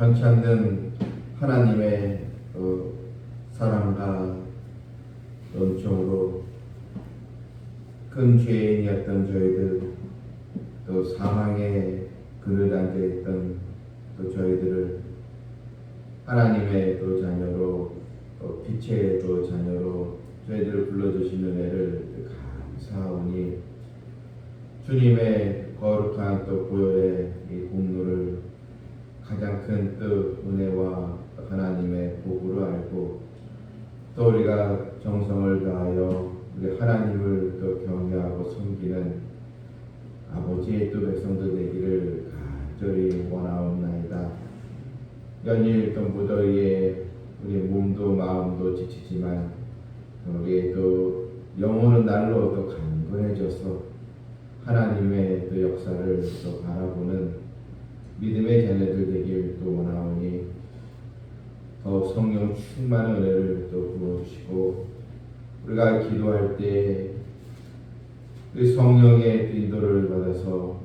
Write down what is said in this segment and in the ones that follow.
변치 않는 하나님의 사랑과 은총으로 큰 죄인이었던 저희들, 또 사망의 그늘 앉아있던 또 저희들을 하나님의 또 자녀로, 또 빛의 또 자녀로 저희들을 불러주시는 은혜를 감사하오니, 주님의 거룩한 또 보혈의 이 공로를 가장 큰 뜻, 은혜와 하나님의 복으로 알고, 또 우리가 정성을 다하여 우리 하나님을 또 경외하고 섬기는 아버지의 또 백성들 되기를 간절히 원하옵나이다. 연일 또 무더위에 우리 몸도 마음도 지치지만 우리의 또 영혼은 날로 또 강건해져서 하나님의 또 역사를 또 바라보는 믿음의 자녀들 되길 또 원하오니, 더 성령 충만한 은혜를 또 부어주시고, 우리가 기도할 때 그 성령의 인도를 받아서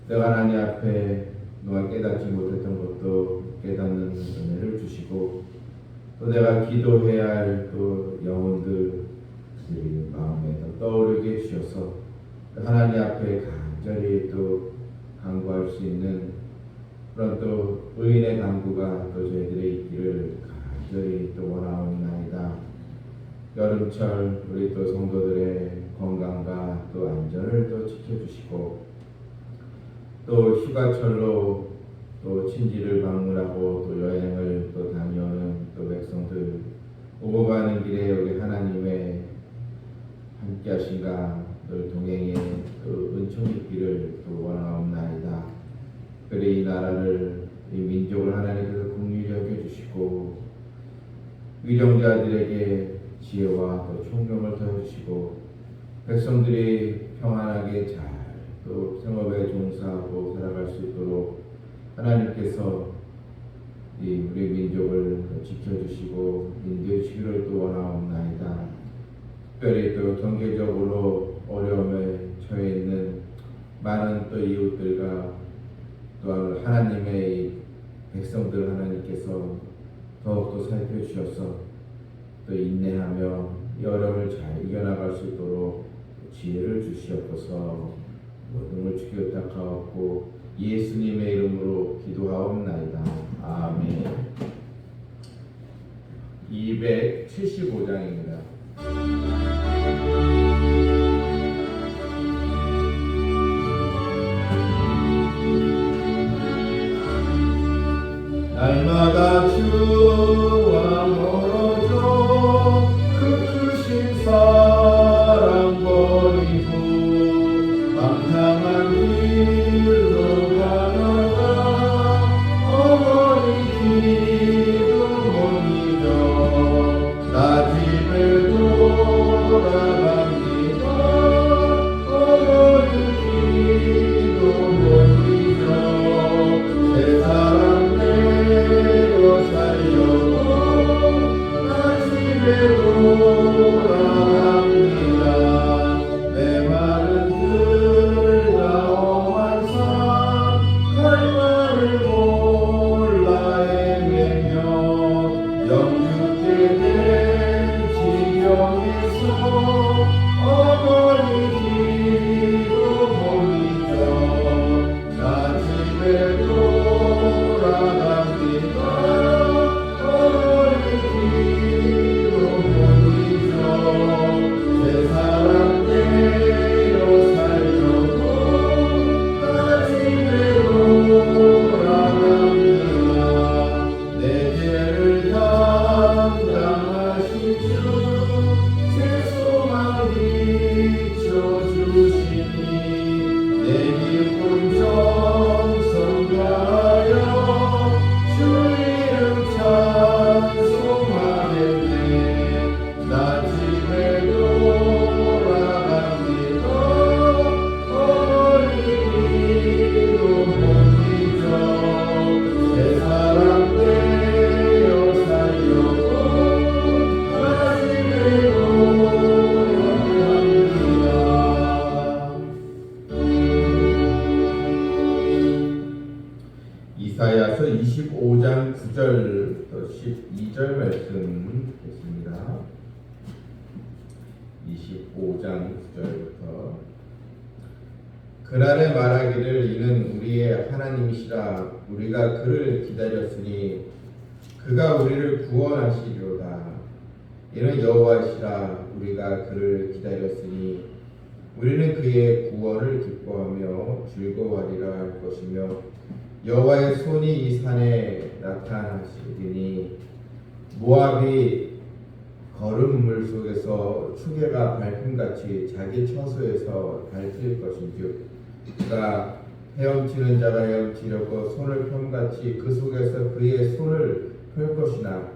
내가 하나님 앞에 너가 깨닫지 못했던 것도 깨닫는 은혜를 주시고, 또 내가 기도해야 할 또 영혼들 마음에 떠오르게 해주셔서 하나님 앞에 간절히 또 간구할 수 있는 그런 또 의인의 간구가 또 저희들의 있기를 간절히 또 원하옵나이다. 여름철 우리 또 성도들의 건강과 또 안전을 또 지켜주시고, 또 휴가철로 또 친지를 방문하고 또 여행을 또 다녀오는 또 백성들 오고 가는 길에 우리 하나님의 함께 하신가 늘 동행에 그 은총이 있기를 또 원하옵나이다. 그래 이 나라를, 이 민족을 하나님께서 긍휼히 여겨주시고, 위령자들에게 지혜와 또 총명을 더해주시고, 백성들이 평안하게 잘 또 생업에 종사하고 살아갈 수 있도록 하나님께서 이 우리 민족을 지켜주시고 인도해 주시기를 또 원하옵나이다. 특별히 또 경제적으로 어려움에 처해 있는 많은 또 이웃들과 또한 하나님의 백성들 하나님께서 더욱더 살펴주셔서 또 인내하며 이 어려움을 잘 이겨나갈 수 있도록 지혜를 주시옵소서. 모든 걸 주께 부탁하옵고 예수님의 이름으로 기도하옵나이다. 아멘. 275장입니다. 날마다 주와 멀어져 그 크신 사랑 버리고 방탕한 길로 가다가 어머니 기도 못 잊어 나 집에 돌아가면 25장 9절부터 12절 말씀 있습니다. 25장 9절부터 그날에 말하기를 이는 우리의 하나님이시라 우리가 그를 기다렸으니 그가 우리를 구원하시리로다. 이는 여호와시라 우리가 그를 기다렸으니 우리는 그의 구원을 기뻐하며 즐거워하리라 할 것이며 여호와의 손이 이 산에 나타나시리니 모압이 거른 물 속에서 추계가 밟음같이 자기 처소에서 밟힐 것인즉 그가 헤엄치는 자가 헤엄치려고 손을 펴같이 그 속에서 그의 손을 펼 것이나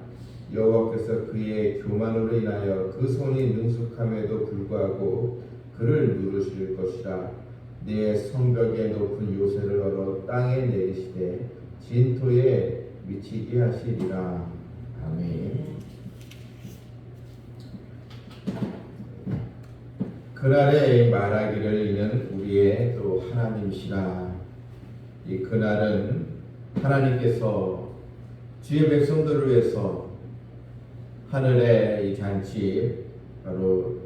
여호와께서 그의 교만으로 인하여 그 손이 능숙함에도 불구하고 그를 누르실 것이라. 내 성벽의 높은 요새를 얼어 땅에 내리시되 진토에 미치게 하시리라. 아멘. 그날에 말하기를 이는 우리의 또 하나님이시라. 이 그날은 하나님께서 주의 백성들을 위해서 하늘의 이 잔치, 바로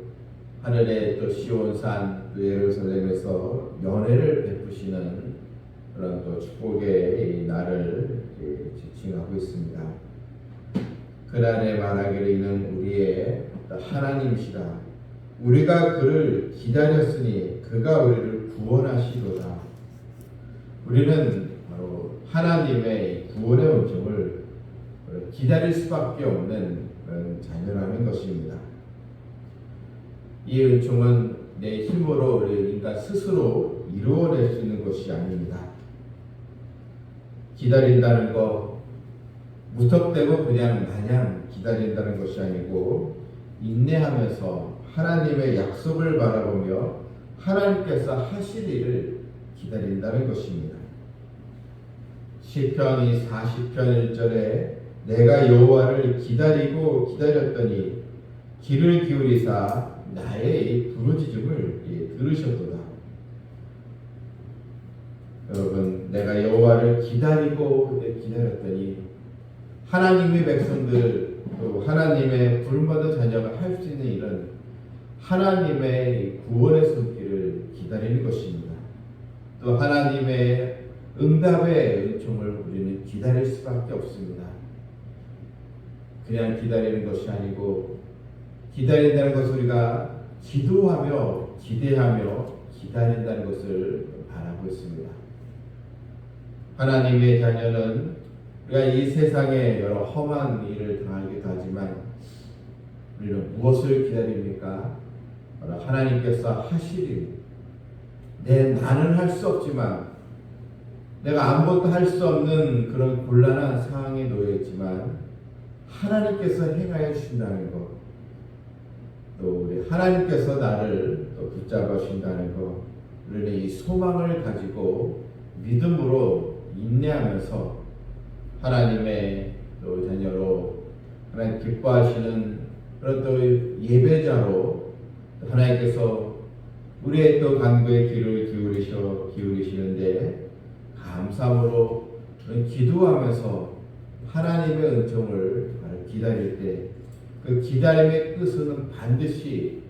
하늘의 또 시온산 또 예루살렘에서 연회를 베푸시는 그런 또 축복의 이 날을 지칭하고 있습니다. 그날에 말하기를 이는 우리의 하나님이시라. 우리가 그를 기다렸으니 그가 우리를 구원하시도다. 우리는 바로 하나님의 구원의 은총을 기다릴 수밖에 없는 그런 자녀라는 것입니다. 이 은총은 내 힘으로 우리 인간 스스로 이루어낼 수 있는 것이 아닙니다. 기다린다는 거 무턱대고 그냥 마냥 기다린다는 것이 아니고 인내하면서 하나님의 약속을 바라보며 하나님께서 하실 일을 기다린다는 것입니다. 시편 40편 1절에 내가 여호와를 기다리고 기다렸더니 귀를 기울이사 나의 부르짖음을 들으셨도다. 여러분, 내가 여호와를 기다리고 기다렸더니 하나님의 백성들 또 하나님의 부름받은 자녀가 할 수 있는 일은 하나님의 구원의 손길을 기다리는 것입니다. 또 하나님의 응답의 은총을 우리는 기다릴 수밖에 없습니다. 그냥 기다리는 것이 아니고 기다린다는 것을 우리가 기도하며 기대하며 기다린다는 것을 바라고 있습니다. 하나님의 자녀는 우리가 이 세상에 여러 험한 일을 당하기도 하지만 우리는 무엇을 기다립니까? 바로 하나님께서 하실 일. 나는 할 수 없지만 내가 아무것도 할 수 없는 그런 곤란한 상황에 놓여 있지만 하나님께서 행하여 주신다는 것, 또 우리 하나님께서 나를 또 붙잡아 주신다는 것, 우리는 이 소망을 가지고 믿음으로 인내하면서 하나님의 또 자녀로 하나님 기뻐하시는 그런 또 예배자로 하나님께서 우리의 또 간구에 귀를 기울이시는데 감사함으로 기도하면서 하나님의 은총을 기다릴 때 그 기다림의 끝은 반드시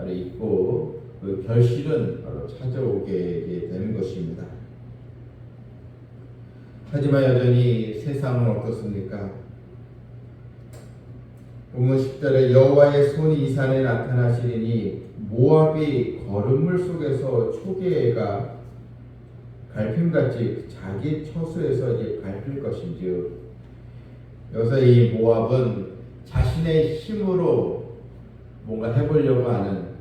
있고 그 결실은 바로 찾아오게 되는 것입니다. 하지만 여전히 세상은 어떻습니까? 본문 10절에 여호와의 손이 이 산에 나타나시리니 모압이 거름물 속에서 초계가 밟힘같이 자기 처소에서 밟힐 것인즉, 여기서 이 모압은 자신의 힘으로 뭔가 해보려고 하는,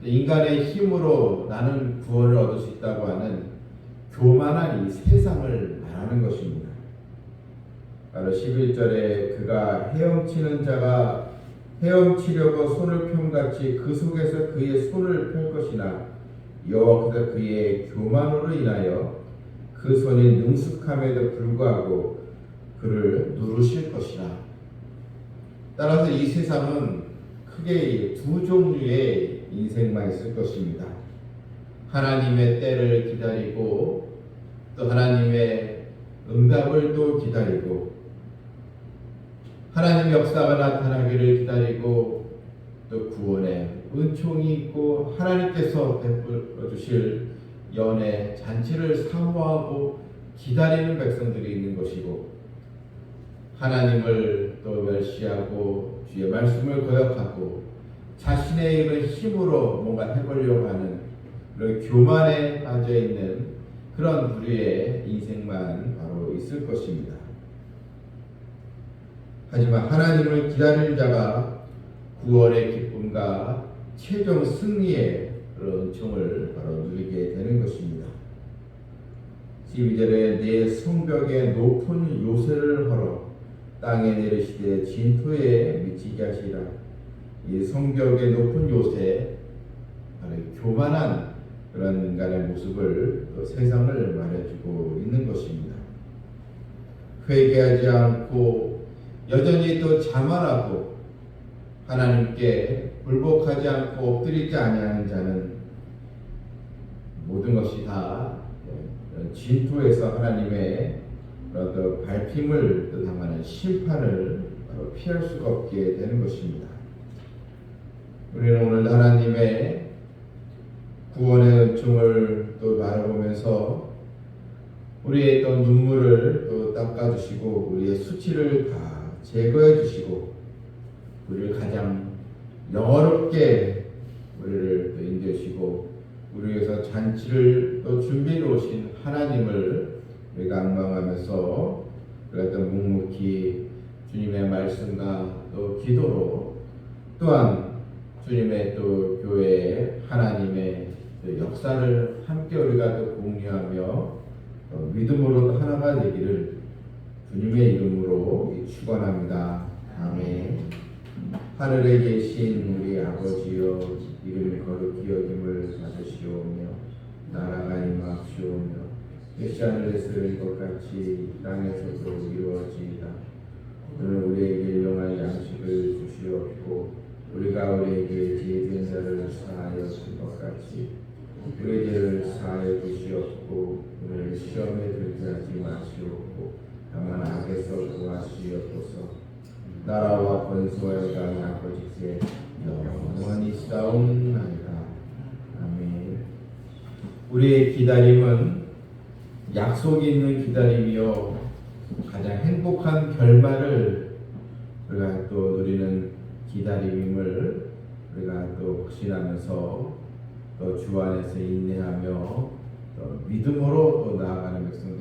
인간의 힘으로 나는 구원을 얻을 수 있다고 하는 교만한 이 세상을 말하는 것입니다. 바로 11절에 그가 헤엄치는 자가 헤엄치려고 손을 펴같이 그 속에서 그의 손을 펼 것이나 여호와께서 그의 교만으로 인하여 그 손이 능숙함에도 불구하고 그를 누르실 것이라. 따라서 이 세상은 크게 두 종류의 인생만 있을 것입니다. 하나님의 때를 기다리고 또 하나님의 응답을 또 기다리고 하나님 역사가 나타나기를 기다리고 또 구원의 은총이 있고 하나님께서 베풀어 주실 연애 잔치를 사모하고 기다리는 백성들이 있는 것이고 하나님을 또 멸시하고 주의 말씀을 거역하고 자신의 이런 힘으로 뭔가 해보려고 하는 그런 교만에 빠져 있는 그런 부류의 인생만 바로 있을 것입니다. 하지만 하나님을 기다리는 자가 구원의 기쁨과 최종 승리의 그런 은총을 바로 누리게 되는 것입니다. 12절에 내 성벽에 높은 요새를 헐어 땅에 내리시되 진토에 미치게 하시라. 이 성벽의 높은 요새, 바로 교만한 그런 인간의 모습을 또 세상을 말해주고 있는 것입니다. 회개하지 않고 여전히 또 자만하고 하나님께 불복하지 않고 엎드리지 아니하는 자는 모든 것이 다 진토에서 하나님의 또 밟힘을 또 당하는 심판을 바로 피할 수가 없게 되는 것입니다. 우리는 오늘 하나님의 구원의 은총을 또 바라보면서 우리의 또 눈물을 또 닦아주시고 우리의 수치를 다 제거해 주시고 우리를 가장 영화롭게 우리를 또 인도하시고 우리 위해서 잔치를 또 준비해 놓으신 하나님을 우리가 앙망하면서 우리가 또 묵묵히 주님의 말씀과 또 기도로 또한 주님의 또 교회에 하나님의 또 역사를 함께 우리가 또 공유하며 믿음으로 하나가 되기를 주님의 이름으로 축원합니다. 아멘. 하늘에 계신 우리 아버지여, 이름이 거룩히 여김을 받으시오며 나라가 임하시오며 뜻이 하늘에서 이룬 것 같이 땅에서도 이루어지이다. 오늘 우리에게 일용할 양식을 주시옵고 우리가 우리에게 죄진 자를 사하여 준 것 같이 우리 죄를 사하여 주시옵고 우리를 시험에 들게 하지 마시옵고 다만 악에서 구하시옵소서. 나라와 권세와 영광이 아버지께 영원히 싸움나이다. 아멘. 우리의 기다림은 약속이 있는 기다림이요 가장 행복한 결말을 우리가 또 누리는 기다림임을 우리가 또 확신하면서 또 주 안에서 인내하며 또 믿음으로 또 나아가는 백성들